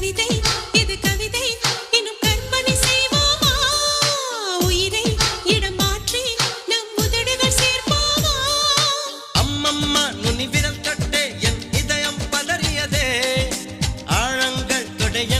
கவிதை இது கவிதை இன்னும் கற்பனை செய்வோமா உயிரை இடம் மாற்றி நம் உதடுகள் சேர்ப்போமா அம்மம்மா நுனி விரல் தொட்டே என் இதயம் பதறியதே ஆழங்கள் தொடைய